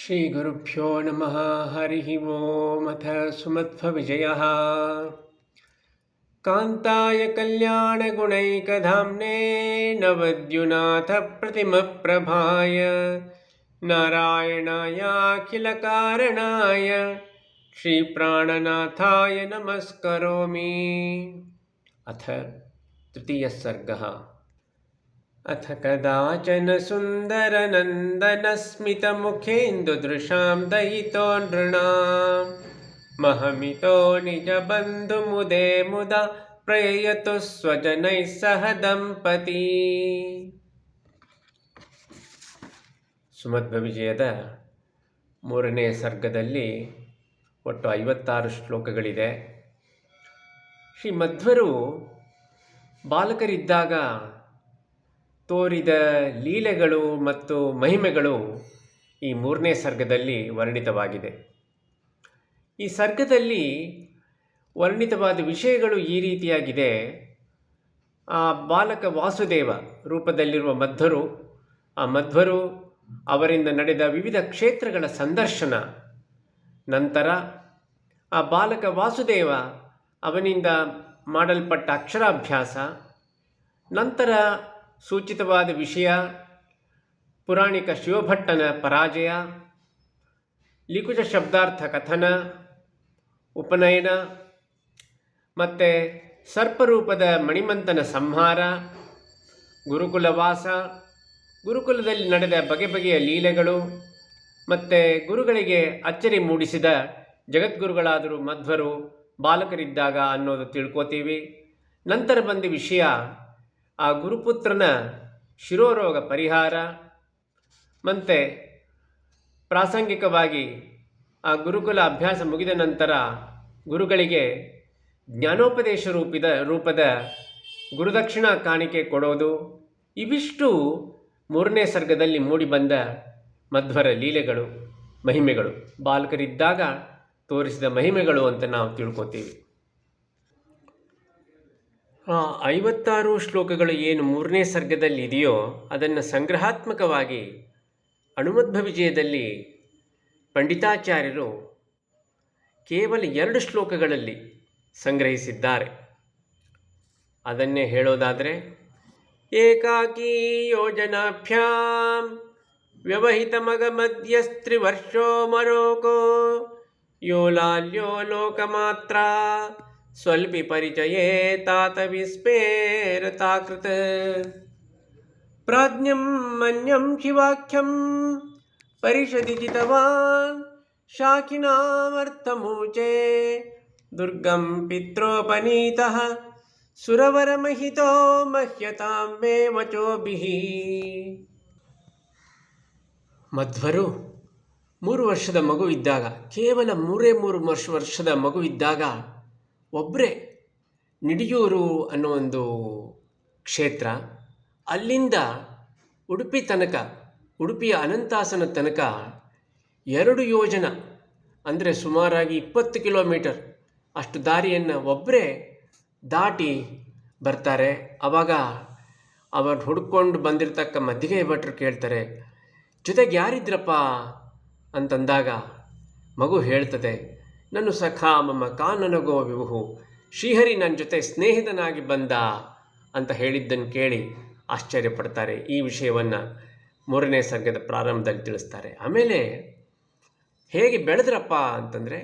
श्रीगुरुभ्यो नमः। हरिः ओम्। अथ सुमध्वविजयः। कान्ताय कल्याणगुणैकधाम्ने नवद्युनाथप्रतिमप्रभाय नारायणायाखिलकारणाय श्रीप्राणनाथाय नमस्करोमि। अथ तृतीयः सर्गः। अथ कदाचन सुन्दरनन्दनस्मितमुखेन्दुदृशां दयितो नृणां महमितो निजबन्धुमुदे मुदा प्रययतु स्वजनैः सह ದಂಪತಿ. ಸುಮಧ್ವವಿಜಯದ 3ನೇ ಸರ್ಗದಲ್ಲಿ ಒಟ್ಟು 56 ಶ್ಲೋಕಗಳಿದೆ. ಶ್ರೀ ಮಧ್ವರು ಬಾಲಕರಿದ್ದಾಗ ತೋರಿದ ಲೀಲೆಗಳು ಮತ್ತು ಮಹಿಮೆಗಳು ಈ 3ನೇ ಸರ್ಗದಲ್ಲಿ ವರ್ಣಿತವಾಗಿದೆ. ಈ ಸರ್ಗದಲ್ಲಿ ವರ್ಣಿತವಾದ ವಿಷಯಗಳು ಈ ರೀತಿಯಾಗಿದೆ. ಆ ಬಾಲಕ ವಾಸುದೇವ ರೂಪದಲ್ಲಿರುವ ಮಧ್ವರು, ಆ ಮಧ್ವರು ಅವರಿಂದ ನಡೆದ ವಿವಿಧ ಕ್ಷೇತ್ರಗಳ ಸಂದರ್ಶನ, ನಂತರ ಆ ಬಾಲಕ ವಾಸುದೇವ ಅವನಿಂದ ಮಾಡಲ್ಪಟ್ಟ ಅಕ್ಷರಾಭ್ಯಾಸ, ನಂತರ ಸೂಚಿತವಾದ ವಿಷಯ ಪುರಾಣಿಕ ಶಿವಭಟ್ಟನ ಪರಾಜಯ, ಲಿಖುಜ ಶಬ್ದಾರ್ಥ ಕಥನ, ಉಪನಯನ, ಮತ್ತು ಸರ್ಪರೂಪದ ಮಣಿಮಂತನ ಸಂಹಾರ, ಗುರುಕುಲವಾಸ, ಗುರುಕುಲದಲ್ಲಿ ನಡೆದ ಬಗೆ ಬಗೆಯ ಲೀಲೆಗಳು, ಮತ್ತು ಗುರುಗಳಿಗೆ ಅಚ್ಚರಿ ಮೂಡಿಸಿದ ಜಗದ್ಗುರುಗಳಾದರೂ ಮಧ್ವರು ಬಾಲಕರಿದ್ದಾಗ ಅನ್ನೋದು ತಿಳ್ಕೋತೀವಿ. ನಂತರ ಬಂದ ವಿಷಯ ಆ ಗುರುಪುತ್ರನ ಶಿರೋರೋಗ ಪರಿಹಾರ, ಮತ್ತು ಪ್ರಾಸಂಗಿಕವಾಗಿ ಆ ಗುರುಕುಲ ಅಭ್ಯಾಸ ಮುಗಿದ ನಂತರ ಗುರುಗಳಿಗೆ ಜ್ಞಾನೋಪದೇಶ ರೂಪದ ಗುರುದಕ್ಷಿಣಾ ಕಾಣಿಕೆ ಕೊಡೋದು. ಇವಿಷ್ಟು 3ನೇ ಸರ್ಗದಲ್ಲಿ ಮೂಡಿಬಂದ ಮಧ್ವರ ಲೀಲೆಗಳು, ಮಹಿಮೆಗಳು, ಬಾಲಕರಿದ್ದಾಗ ತೋರಿಸಿದ ಮಹಿಮೆಗಳು ಅಂತ ನಾವು ತಿಳ್ಕೊತೀವಿ. 56 ಶ್ಲೋಕಗಳು ಏನು 3ನೇ ಸರ್ಗದಲ್ಲಿ ಇದೆಯೋ ಅದನ್ನು ಸಂಗ್ರಹಾತ್ಮಕವಾಗಿ ಅನುಮಧ್ವ ವಿಜಯದಲ್ಲಿ ಪಂಡಿತಾಚಾರ್ಯರು ಕೇವಲ 2 ಶ್ಲೋಕಗಳಲ್ಲಿ ಸಂಗ್ರಹಿಸಿದ್ದಾರೆ. ಅದನ್ನೇ ಹೇಳೋದಾದರೆ, ಏಕಾಕೀ ಯೋಜನಾಭ್ಯಾಂ ವ್ಯವಹಿತ ಮಗ ಮಧ್ಯಸ್ತ್ರಿವರ್ಷೋ ಮರೋಕೋ ಯೋ ಲಾಲ್ಯೋ ಲೋಕಮಾತ್ರ ಸ್ವಲ್ಪಿ ಪರಿಚಯೇ ತಾತ ವಿಸ್ಮೇರತಾಕೃತ ಪ್ರಾಜ್ಞಂ ಮನ್ಯಂ ಶಿವಾಖ್ಯಂ ಪರಿಷದಿ ಜಿತವಾನ್ ಶಾಖಿನಾಮರ್ಥಮೂಚೆ ದುರ್ಗಂ ಪಿತ್ರೋಪನೀತಃ ಸುರವರಮಹಿತೋ ಮಹ್ಯತಾಂ ಮೇ ವಚೋಭಿಃ. ಮಧ್ವರು 3 ವರ್ಷದ ಮಗುವಿದ್ದಾಗ, ಕೇವಲ 3 ವರ್ಷದ ಮಗುವಿದ್ದಾಗ ಒಬ್ಬರೇ ನಿಡಿಯೂರು ಅನ್ನೋ ಒಂದು ಕ್ಷೇತ್ರ, ಅಲ್ಲಿಂದ ಉಡುಪಿ ತನಕ, ಉಡುಪಿಯ ಅನಂತಾಸನ ತನಕ 2 ಯೋಜನ ಅಂದರೆ ಸುಮಾರಾಗಿ 20 ಕಿಲೋಮೀಟರ್ ಅಷ್ಟು ದಾರಿಯನ್ನು ಒಬ್ಬರೇ ದಾಟಿ ಬರ್ತಾರೆ. ಆವಾಗ ಅವರು ಹುಡ್ಕೊಂಡು ಬಂದಿರತಕ್ಕ ಮದ್ದಿಗೆ ಭಟ್ರು ಕೇಳ್ತಾರೆ, ಜೊತೆಗೆ ಯಾರಿದ್ರಪ್ಪ ಅಂತಂದಾಗ ಮಗು ಹೇಳ್ತದೆ, ನನ್ನ ಸಖಾ ಮಮ ಕಾನನಗೋ ವಿಭು, ಶ್ರೀಹರಿ ನನ್ನ ಜೊತೆ ಸ್ನೇಹಿತನಾಗಿ ಬಂದ ಅಂತ ಹೇಳಿದ್ದನ್ನು ಕೇಳಿ ಆಶ್ಚರ್ಯಪಡ್ತಾರೆ. ಈ ವಿಷಯವನ್ನು 3ನೇ ಸರ್ಗದ ಪ್ರಾರಂಭದಲ್ಲಿ ತಿಳಿಸ್ತಾರೆ. ಆಮೇಲೆ ಹೇಗೆ ಬೆಳೆದ್ರಪ್ಪ ಅಂತಂದರೆ,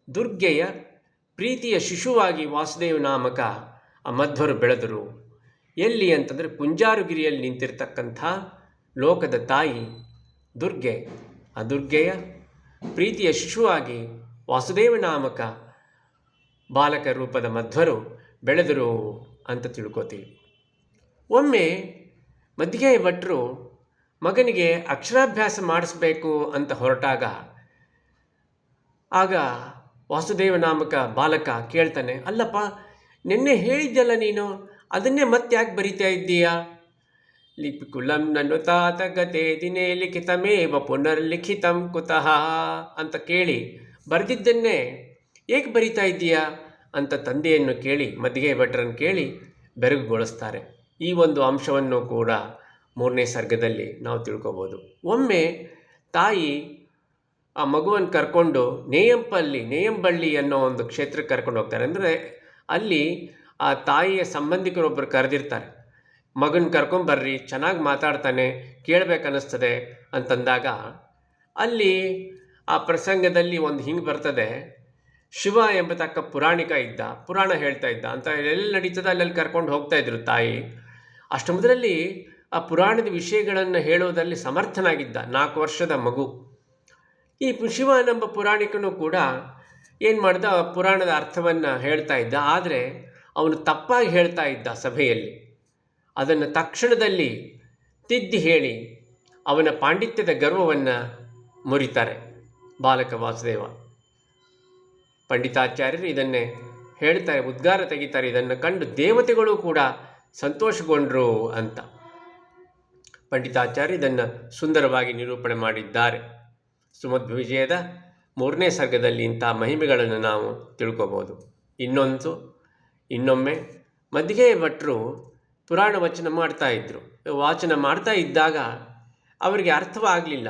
ದುರ್ಗೆಯ ಪ್ರೀತಿಯ ಶಿಶುವಾಗಿ ವಾಸುದೇವ ನಾಮಕ ಆ ಮಧ್ವರು ಬೆಳೆದರು. ಎಲ್ಲಿ ಅಂತಂದರೆ ಕುಂಜಾರುಗಿರಿಯಲ್ಲಿ ನಿಂತಿರ್ತಕ್ಕಂಥ ಲೋಕದ ತಾಯಿ ದುರ್ಗೆ, ಆ ದುರ್ಗೆಯ ಪ್ರೀತಿಯ ಶಿಶುವಾಗಿ ವಾಸುದೇವ ನಾಮಕ ಬಾಲಕ ರೂಪದ ಮಧ್ವರು ಬೆಳೆದರು ಅಂತ ತಿಳ್ಕೋತೀವಿ. ಒಮ್ಮೆ ಮದ್ದಿಗೆ ಭಟ್ರು ಮಗನಿಗೆ ಅಕ್ಷರಾಭ್ಯಾಸ ಮಾಡಿಸ್ಬೇಕು ಅಂತ ಹೊರಟಾಗ, ಆಗ ವಾಸುದೇವ ನಾಮಕ ಬಾಲಕ ಕೇಳ್ತಾನೆ, ಅಲ್ಲಪ್ಪ ನಿನ್ನೆ ಹೇಳಿದ್ದಲ್ಲ ನೀನು, ಅದನ್ನೇ ಮತ್ತೆ ಯಾಕೆ ಬರಿತಾ ಇದ್ದೀಯಾ? ಲಿಪಿಕುಲಂ ನನ್ನು ತಾತ ಗತೆ ದಿನೇ ಲಿಖಿತಮೇವ ಪುನರ್ಲಿಖಿತಂ ಕುತಃ ಅಂತ ಕೇಳಿ, ಬರೆದಿದ್ದನ್ನೇ ಏಕೆ ಬರಿತಾ ಇದ್ದೀಯಾ ಅಂತ ತಂದೆಯನ್ನು ಕೇಳಿ, ಮದ್ದಿಗೆ ಭಟ್ರನ್ನು ಕೇಳಿ ಬೆರಗುಗೊಳಿಸ್ತಾರೆ. ಈ ಒಂದು ಅಂಶವನ್ನು ಕೂಡ 3ನೇ ಸರ್ಗದಲ್ಲಿ ನಾವು ತಿಳ್ಕೊಬೋದು. ಒಮ್ಮೆ ತಾಯಿ ಆ ಮಗುವನ್ನು ಕರ್ಕೊಂಡು ನೇಯಂಬಳ್ಳಿ ಅನ್ನೋ ಒಂದು ಕ್ಷೇತ್ರಕ್ಕೆ ಕರ್ಕೊಂಡು ಹೋಗ್ತಾರೆ. ಅಂದರೆ ಅಲ್ಲಿ ಆ ತಾಯಿಯ ಸಂಬಂಧಿಕರೊಬ್ಬರು ಕರೆದಿರ್ತಾರೆ, ಮಗನ ಕರ್ಕೊಂಬರ್ರಿ, ಚೆನ್ನಾಗಿ ಮಾತಾಡ್ತಾನೆ, ಕೇಳಬೇಕನ್ನಿಸ್ತದೆ ಅಂತಂದಾಗ ಅಲ್ಲಿ ಆ ಪ್ರಸಂಗದಲ್ಲಿ ಒಂದು ಹಿಂಗೆ ಬರ್ತದೆ. ಶಿವ ಎಂಬತಕ್ಕ ಪುರಾಣಿಕ ಇದ್ದ, ಪುರಾಣ ಹೇಳ್ತಾ ಇದ್ದ ಅಂತ ಎಲ್ಲಿ ನಡೀತದೆ ಅಲ್ಲೆಲ್ಲಿ ಕರ್ಕೊಂಡು ಹೋಗ್ತಾಯಿದ್ರು ತಾಯಿ. ಅಷ್ಟೊಂದರಲ್ಲಿ ಆ ಪುರಾಣದ ವಿಷಯಗಳನ್ನು ಹೇಳೋದಲ್ಲಿ ಸಮರ್ಥನಾಗಿದ್ದ 4 ವರ್ಷದ ಮಗು. ಈ ಶಿವನೆಂಬ ಪುರಾಣಿಕನು ಕೂಡ ಏನು ಮಾಡ್ದ, ಪುರಾಣದ ಅರ್ಥವನ್ನು ಹೇಳ್ತಾ ಇದ್ದ. ಆದರೆ ಅವನು ತಪ್ಪಾಗಿ ಹೇಳ್ತಾ ಇದ್ದ ಸಭೆಯಲ್ಲಿ. ಅದನ್ನು ತಕ್ಷಣದಲ್ಲಿ ತಿದ್ದಿ ಹೇಳಿ ಅವನ ಪಾಂಡಿತ್ಯದ ಗರ್ವವನ್ನು ಮುರಿತಾರೆ ಬಾಲಕ ವಾಸುದೇವ. ಪಂಡಿತಾಚಾರ್ಯರು ಇದನ್ನೇ ಹೇಳ್ತಾರೆ, ಉದ್ಗಾರ ತೆಗಿತಾರೆ, ಇದನ್ನು ಕಂಡು ದೇವತೆಗಳು ಕೂಡ ಸಂತೋಷಗೊಂಡ್ರು ಅಂತ. ಪಂಡಿತಾಚಾರ್ಯ ಇದನ್ನು ಸುಂದರವಾಗಿ ನಿರೂಪಣೆ ಮಾಡಿದ್ದಾರೆ. ಸುಮಧ್ವಿಜಯದ 3ನೇ ಸರ್ಗದಲ್ಲಿ ಇಂಥ ಮಹಿಮೆಗಳನ್ನು ನಾವು ತಿಳ್ಕೋಬೋದು. ಇನ್ನೊಮ್ಮೆ ಮದ್ದಿಗೆ ಭಟ್ರು ಪುರಾಣ ವಾಚನ ಮಾಡ್ತಾ ಇದ್ದಾಗ ಅವರಿಗೆ ಅರ್ಥವಾಗಲಿಲ್ಲ,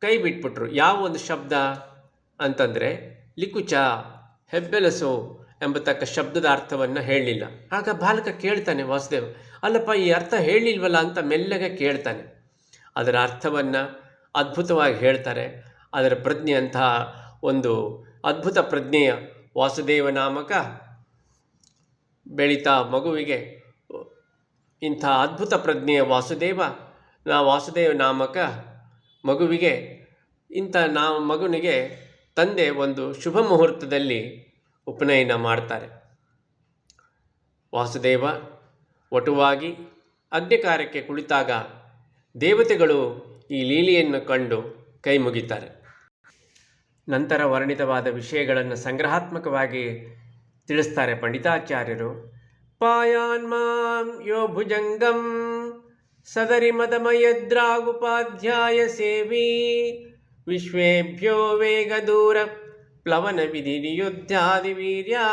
ಕೈ ಬಿಟ್ಬಿಟ್ರು. ಯಾವ ಒಂದು ಶಬ್ದ ಅಂತಂದರೆ ಲಿಕುಚ, ಹೆಬ್ಬೆಲಸು ಎಂಬತಕ್ಕ ಶಬ್ದದ ಅರ್ಥವನ್ನು ಹೇಳಲಿಲ್ಲ. ಆಗ ಬಾಲಕ ಕೇಳ್ತಾನೆ ವಾಸುದೇವ, ಅಲ್ಲಪ್ಪ ಈ ಅರ್ಥ ಹೇಳಲಿಲ್ವಲ್ಲ ಅಂತ ಮೆಲ್ಲಗೆ ಕೇಳ್ತಾನೆ. ಅದರ ಅರ್ಥವನ್ನು ಅದ್ಭುತವಾಗಿ ಹೇಳ್ತಾರೆ. ಅದರ ಪ್ರಜ್ಞೆ ಅಂತಹ ಒಂದು ಅದ್ಭುತ ಪ್ರಜ್ಞೆಯ ವಾಸುದೇವ ನಾಮಕ ಬೆಳೀತಾ ಮಗುವಿಗೆ ಇಂಥ ಅದ್ಭುತ ಪ್ರಜ್ಞೆಯ ವಾಸುದೇವ ನಾಮಕ ಮಗುವಿಗೆ ಮಗುವಿಗೆ ತಂದೆ ಒಂದು ಶುಭ ಮುಹೂರ್ತದಲ್ಲಿ ಉಪನಯನ ಮಾಡ್ತಾರೆ. ವಾಸುದೇವ ವಟುವಾಗಿ ಅಗ್ನಿಕಾರ್ಯಕ್ಕೆ ಕುಳಿತಾಗ ದೇವತೆಗಳು ಈ ಲೀಲೆಯನ್ನು ಕಂಡು ಕೈ ಮುಗಿತಾರೆ. ನಂತರ ವರ್ಣಿತವಾದ ವಿಷಯಗಳನ್ನು ಸಂಗ್ರಹಾತ್ಮಕವಾಗಿ ತಿಳಿಸ್ತಾರೆ ಪಂಡಿತಾಚಾರ್ಯರು. ಪಾಯಾನ್ಮಾಂ ಯೋ ಭುಜಂಗಂ ಸದರಿ ಮದಮಯದ್ರಾಗುಪಾಧ್ಯಾಯ ಸೇವಿ ವಿಶ್ವೇಭ್ಯೋ ವೇಗದೂರ ಪ್ಲವನ ವಿಧಿನಿಯುದ್ಧಾದಿ ವೀರ್ಯಾತಿಶೇಷಾಯಿ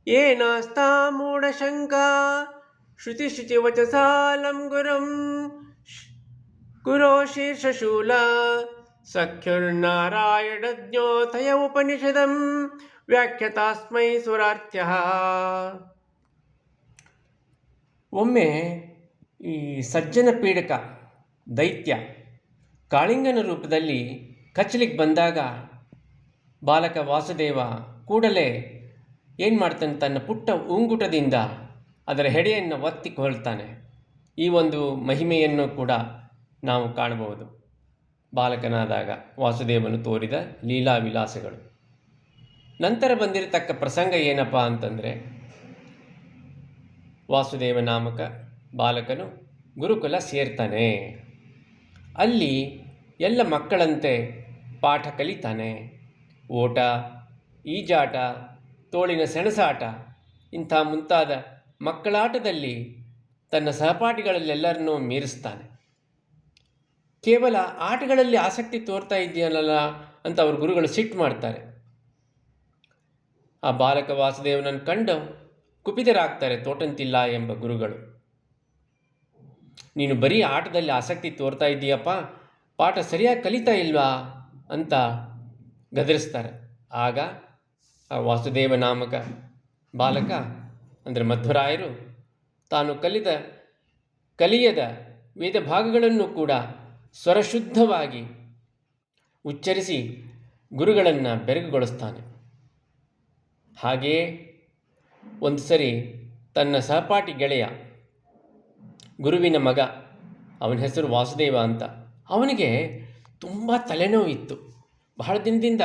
ಏನಾಸ್ತಾ ಮೂಢಶಂಕಾ ಶ್ರುತಿಶುಚಿವಚಸಾಲಂ ಗುರೋ ಶೀರ್ಷಶೂಲ ಸಖ್ಯುರ್ನಾರಾಯಣಜ್ಞೋತಯ ಉಪನಿಷದಂ ವ್ಯಾಖ್ಯತಾಸ್ಮೈ ಸುರಾರ್ಥ್ಯಃ. ಒಮ್ಮೆ ಈ ಸಜ್ಜನ ಪೀಡಕ ದೈತ್ಯ ಕಾಳಿಂಗನ ರೂಪದಲ್ಲಿ ಕಚ್ಚಲಿಕ್ಕೆ ಬಂದಾಗ ಬಾಲಕ ವಾಸುದೇವ ಕೂಡಲೇ ಏನು ಮಾಡ್ತಾನೆ, ತನ್ನ ಪುಟ್ಟ ಉಂಗುಟದಿಂದ ಅದರ ಹೆಡೆಯನ್ನು ಒತ್ತಿಕೊಳ್ತಾನೆ. ಈ ಒಂದು ಮಹಿಮೆಯನ್ನು ಕೂಡ ನಾವು ಕಾಣಬಹುದು. ಬಾಲಕನಾದಾಗ ವಾಸುದೇವನು ತೋರಿದ ಲೀಲಾ ವಿಲಾಸಗಳು. ನಂತರ ಬಂದಿರತಕ್ಕ ಪ್ರಸಂಗ ಏನಪ್ಪ ಅಂತಂದರೆ, ವಾಸುದೇವ ನಾಮಕ ಬಾಲಕನು ಗುರುಕುಲ ಸೇರ್ತಾನೆ. ಅಲ್ಲಿ ಎಲ್ಲ ಮಕ್ಕಳಂತೆ ಪಾಠ ಕಲಿತಾನೆ. ಓಟ, ಈಜಾಟ, ತೋಳಿನ ಸೆಣಸಾಟ ಇಂಥ ಮುಂತಾದ ಮಕ್ಕಳಾಟದಲ್ಲಿ ತನ್ನ ಸಹಪಾಠಿಗಳಲ್ಲೆಲ್ಲರನ್ನೂ ಮೀರಿಸ್ತಾನೆ. ಕೇವಲ ಆಟಗಳಲ್ಲಿ ಆಸಕ್ತಿ ತೋರ್ತಾ ಇದೆಯಲ್ಲ ಅಂತ ಅವ್ರ ಗುರುಗಳು ಸಿಟ್ಟು ಮಾಡ್ತಾರೆ. ಆ ಬಾಲಕ ವಾಸುದೇವನನ್ನು ಕಂಡು ಕುಪಿತರಾಗ್ತಾರೆ ತೋಟಂತಿಲ್ಲ ಎಂಬ ಗುರುಗಳು. ನೀನು ಬರೀ ಆಟದಲ್ಲಿ ಆಸಕ್ತಿ ತೋರ್ತಾ ಇದ್ದೀಯಪ್ಪ, ಪಾಠ ಸರಿಯಾಗಿ ಕಲಿತಾ ಇಲ್ವಾ ಅಂತ ಗದರಿಸ್ತಾರೆ. ಆಗ ಆ ವಾಸುದೇವ ನಾಮಕ ಬಾಲಕ ಅಂದರೆ ಮಧ್ವರಾಯರು ತಾನು ಕಲಿಯದ ವೇದ ಭಾಗಗಳನ್ನು ಕೂಡ ಸ್ವರಶುದ್ಧವಾಗಿ ಉಚ್ಚರಿಸಿ ಗುರುಗಳನ್ನು ಬೆರಗುಗೊಳಿಸ್ತಾನೆ. ಹಾಗೆಯೇ ಒಂದು ಸರಿ ತನ್ನ ಸಹಪಾಠಿ ಗೆಳೆಯ, ಗುರುವಿನ ಮಗ, ಅವನ ಹೆಸರು ವಾಸುದೇವ ಅಂತ, ಅವನಿಗೆ ತುಂಬ ತಲೆನೋವು ಇತ್ತು. ಬಹಳ ದಿನದಿಂದ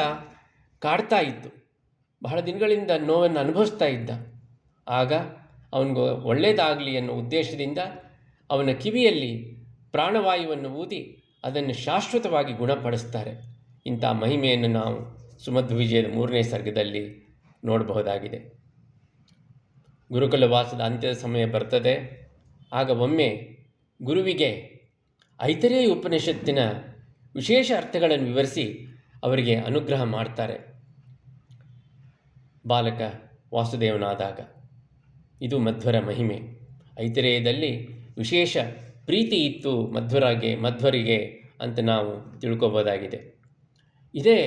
ಕಾಡ್ತಾ ಇತ್ತು. ಬಹಳ ದಿನಗಳಿಂದ ನೋವನ್ನು ಅನುಭವಿಸ್ತಾ ಇದ್ದ. ಆಗ ಅವನಿಗೆ ಒಳ್ಳೆಯದಾಗಲಿ ಅನ್ನೋ ಉದ್ದೇಶದಿಂದ ಅವನ ಕಿವಿಯಲ್ಲಿ ಪ್ರಾಣವಾಯುವನ್ನು ಊದಿ ಅದನ್ನು ಶಾಶ್ವತವಾಗಿ ಗುಣಪಡಿಸ್ತಾರೆ. ಇಂಥ ಮಹಿಮೆಯನ್ನು ನಾವು ಸುಮಧ್ವಿಜಯದ 3ನೇ ಸರ್ಗದಲ್ಲಿ ನೋಡಬಹುದಾಗಿದೆ. ಗುರುಕುಲವಾಸದ ಅಂತ್ಯದ ಸಮಯ ಬರ್ತದೆ. ಆಗ ಒಮ್ಮೆ ಗುರುವಿಗೆ ಐತರೇಯ ಉಪನಿಷತ್ತಿನ ವಿಶೇಷ ಅರ್ಥಗಳನ್ನು ವಿವರಿಸಿ ಅವರಿಗೆ ಅನುಗ್ರಹ ಮಾಡ್ತಾರೆ ಬಾಲಕ ವಾಸುದೇವನಾದಾಗ. ಇದು ಮಧ್ವರ ಮಹಿಮೆ. ಐತರೇಯದಲ್ಲಿ ವಿಶೇಷ ಪ್ರೀತಿ ಇತ್ತು ಮಧ್ವರಿಗೆ ಅಂತ ನಾವು ತಿಳ್ಕೊಬೋದಾಗಿದೆ. ಇದೇ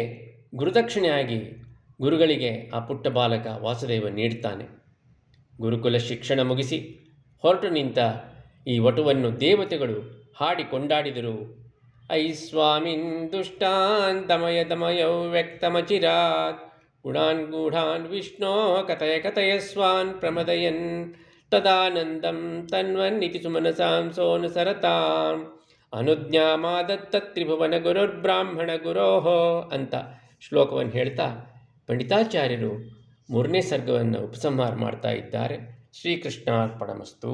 ಗುರುದಕ್ಷಿಣೆಯಾಗಿ ಗುರುಗಳಿಗೆ ಆ ಪುಟ್ಟ ಬಾಲಕ ವಾಸುದೇವ ನೀಡ್ತಾನೆ. ಗುರುಕುಲ ಶಿಕ್ಷಣ ಮುಗಿಸಿ ಹೊರಟು ನಿಂತ ಈ ವಟುವನ್ನು ದೇವತೆಗಳು ಹಾಡಿ ಕೊಂಡಾಡಿದರು. ಐ ಸ್ವಾಮಿನ್ ದುಷ್ಟಾನ್ ದಮಯ ದಮಯೌ ವ್ಯಕ್ತಮಚಿರಾತ್ ಗುಣಾನ್ ಗೂಢಾನ್ ವಿಷ್ಣೋ ಕಥಯ ಕಥಯಸ್ವಾನ್ ಪ್ರಮದಯನ್ ತದಾನಂದಂ ತನ್ವನ್ನಿತಿ ಸುಮನಸಾಂ ಸೋನುಸರತಾಂ ಅನುಜ್ಞಾಮಾದತ್ತ ತ್ರಿಭುವನ ಗುರುರ್ಬ್ರಾಹ್ಮಣ ಗುರೋಃ ಅಂತ ಶ್ಲೋಕವನ್ನು ಹೇಳ್ತಾ ಪಂಡಿತಾಚಾರ್ಯರು 3ನೇ ಸರ್ಗವನ್ನು ಉಪಸಂಹಾರ ಮಾಡ್ತಾ ಇದ್ದಾರೆ. ಶ್ರೀಕೃಷ್ಣಾರ್ಪಣಮಸ್ತು.